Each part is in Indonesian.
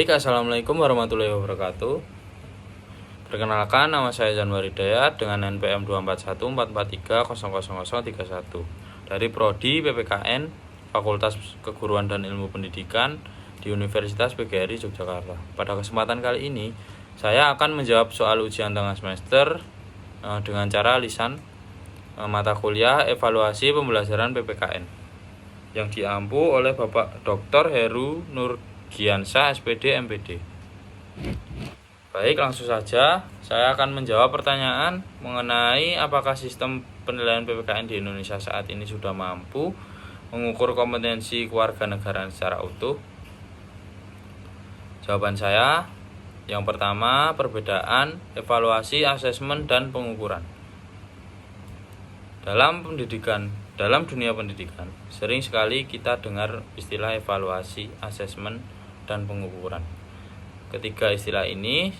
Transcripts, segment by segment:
Assalamualaikum warahmatullahi wabarakatuh. Perkenalkan, nama saya Januari Dayat dengan NPM 2414430031 dari Prodi PPKN Fakultas Keguruan dan Ilmu Pendidikan di Universitas PGRI Yogyakarta. Pada kesempatan kali ini, saya akan menjawab soal ujian tengah semester dengan cara lisan mata kuliah evaluasi pembelajaran PPKN yang diampu oleh Bapak Dr. Heru Nurgiansyah SPD MPD. Baik, langsung saja saya akan menjawab pertanyaan mengenai apakah sistem penilaian PPKN di Indonesia saat ini sudah mampu mengukur kompetensi kewarganegaraan secara utuh. Jawaban saya yang pertama, perbedaan evaluasi, asesmen, dan pengukuran. Dalam dunia pendidikan, sering sekali kita dengar istilah evaluasi, asesmen, dan pengukuran. Ketiga istilah ini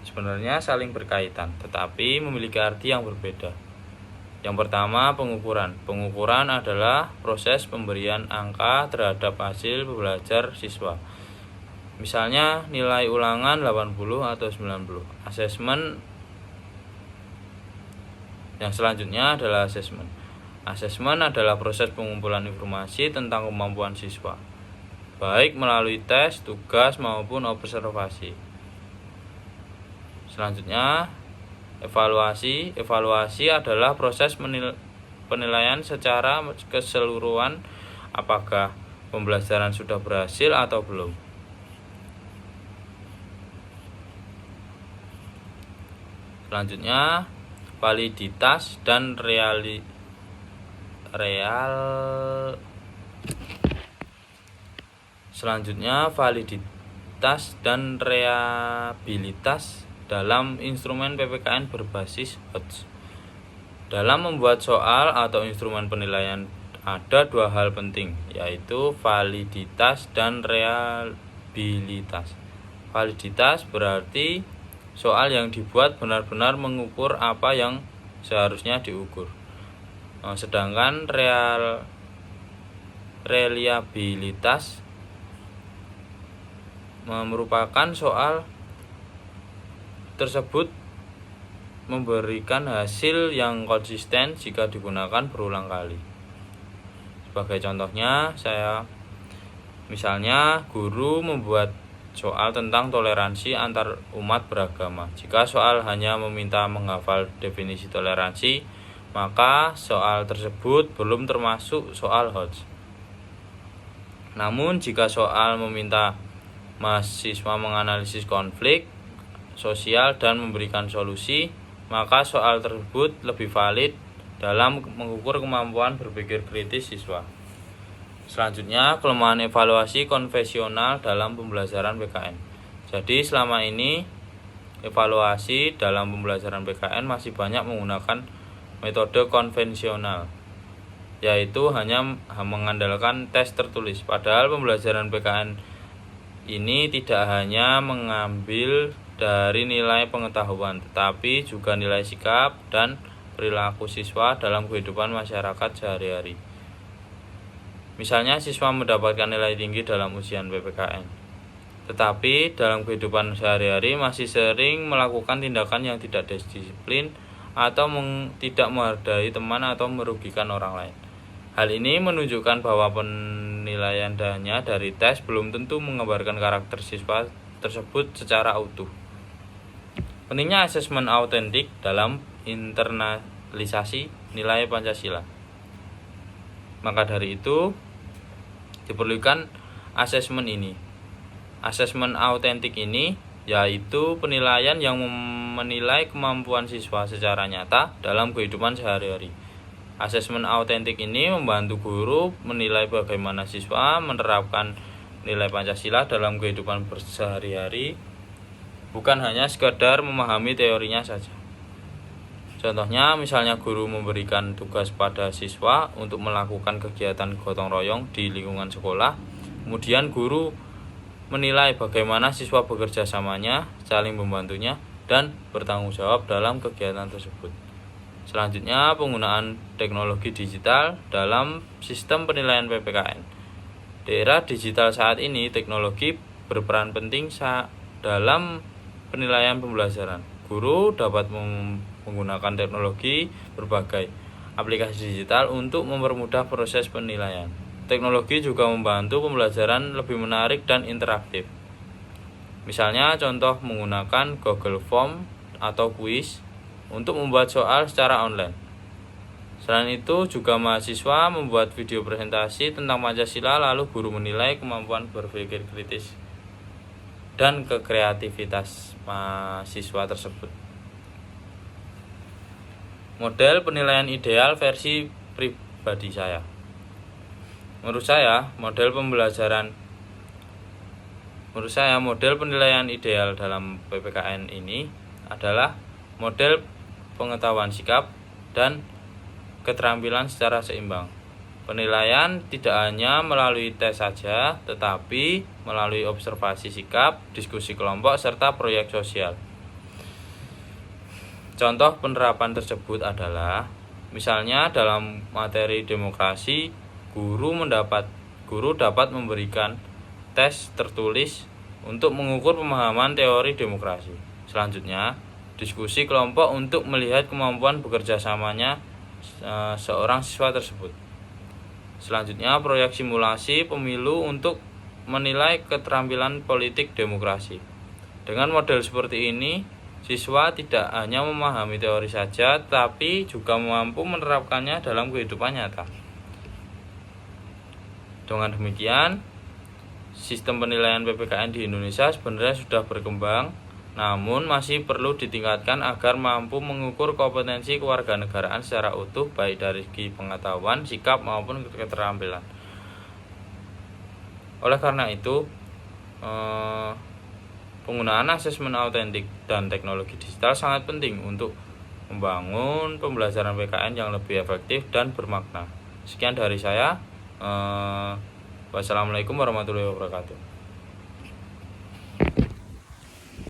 sebenarnya saling berkaitan, tetapi memiliki arti yang berbeda. Yang pertama, pengukuran. Pengukuran adalah proses pemberian angka terhadap hasil belajar siswa. Misalnya nilai ulangan 80 atau 90. Asesmen yang selanjutnya adalah asesmen. Asesmen adalah proses pengumpulan informasi tentang kemampuan siswa, baik melalui tes, tugas, maupun observasi. Selanjutnya, evaluasi. Evaluasi adalah proses penilaian secara keseluruhan apakah pembelajaran sudah berhasil atau belum. Selanjutnya, validitas dan reliabilitas dalam instrumen PPKN berbasis HOTS. Dalam membuat soal atau instrumen penilaian ada dua hal penting, yaitu validitas dan reliabilitas. Validitas berarti soal yang dibuat benar-benar mengukur apa yang seharusnya diukur. Sedangkan reliabilitas merupakan soal tersebut memberikan hasil yang konsisten jika digunakan berulang kali. Sebagai contohnya, misalnya guru membuat soal tentang toleransi antar umat beragama. Jika soal hanya meminta menghafal definisi toleransi, maka soal tersebut belum termasuk soal HOTS. Namun jika soal meminta mahasiswa menganalisis konflik sosial dan memberikan solusi, maka soal tersebut lebih valid dalam mengukur kemampuan berpikir kritis siswa. Selanjutnya, kelemahan evaluasi konvensional dalam pembelajaran PKN. Jadi selama ini evaluasi dalam pembelajaran PKN masih banyak menggunakan metode konvensional, yaitu hanya mengandalkan tes tertulis. Padahal pembelajaran PKN ini tidak hanya mengambil dari nilai pengetahuan, tetapi juga nilai sikap dan perilaku siswa dalam kehidupan masyarakat sehari-hari. Misalnya siswa mendapatkan nilai tinggi dalam ujian PPKN, tetapi dalam kehidupan sehari-hari masih sering melakukan tindakan yang tidak disiplin atau tidak menghargai teman atau merugikan orang lain. Hal ini menunjukkan bahwa penilaian dari tes belum tentu menggambarkan karakter siswa tersebut secara utuh. Pentingnya asesmen autentik dalam internalisasi nilai Pancasila. Maka dari itu diperlukan asesmen ini. Asesmen autentik ini yaitu penilaian yang menilai kemampuan siswa secara nyata dalam kehidupan sehari-hari. Asesmen autentik ini membantu guru menilai bagaimana siswa menerapkan nilai Pancasila dalam kehidupan sehari-hari, bukan hanya sekadar memahami teorinya saja. Contohnya, misalnya guru memberikan tugas pada siswa untuk melakukan kegiatan gotong royong di lingkungan sekolah. Kemudian guru menilai bagaimana siswa bekerja samanya, saling membantunya, dan bertanggung jawab dalam kegiatan tersebut. Selanjutnya, penggunaan teknologi digital dalam sistem penilaian PPKN. Di era digital saat ini, teknologi berperan penting dalam penilaian pembelajaran. Guru dapat menggunakan teknologi berbagai aplikasi digital untuk mempermudah proses penilaian. Teknologi juga membantu pembelajaran lebih menarik dan interaktif. Misalnya contoh menggunakan Google Form atau kuis untuk membuat soal secara online. Selain itu juga mahasiswa membuat video presentasi tentang Pancasila, lalu guru menilai kemampuan berpikir kritis dan kekreativitas mahasiswa tersebut. Model penilaian ideal versi pribadi saya. Menurut saya, model penilaian ideal dalam PPKN ini adalah model pengetahuan sikap dan keterampilan secara seimbang. Penilaian tidak hanya melalui tes saja, tetapi melalui observasi sikap, diskusi kelompok, serta proyek sosial. Contoh penerapan tersebut adalah, misalnya dalam materi demokrasi, guru dapat memberikan tes tertulis untuk mengukur pemahaman teori demokrasi. Selanjutnya, diskusi kelompok untuk melihat kemampuan bekerja samanya seorang siswa tersebut. Selanjutnya, proyek simulasi pemilu untuk menilai keterampilan politik demokrasi. Dengan model seperti ini, siswa tidak hanya memahami teori saja, tapi juga mampu menerapkannya dalam kehidupan nyata. Dengan demikian, sistem penilaian PPKN di Indonesia sebenarnya sudah berkembang, namun masih perlu ditingkatkan agar mampu mengukur kompetensi kewarganegaraan secara utuh, baik dari segi pengetahuan, sikap, maupun keterampilan. Oleh karena itu, penggunaan asesmen autentik dan teknologi digital sangat penting untuk membangun pembelajaran PKN yang lebih efektif dan bermakna. Sekian dari saya. Wassalamualaikum warahmatullahi wabarakatuh.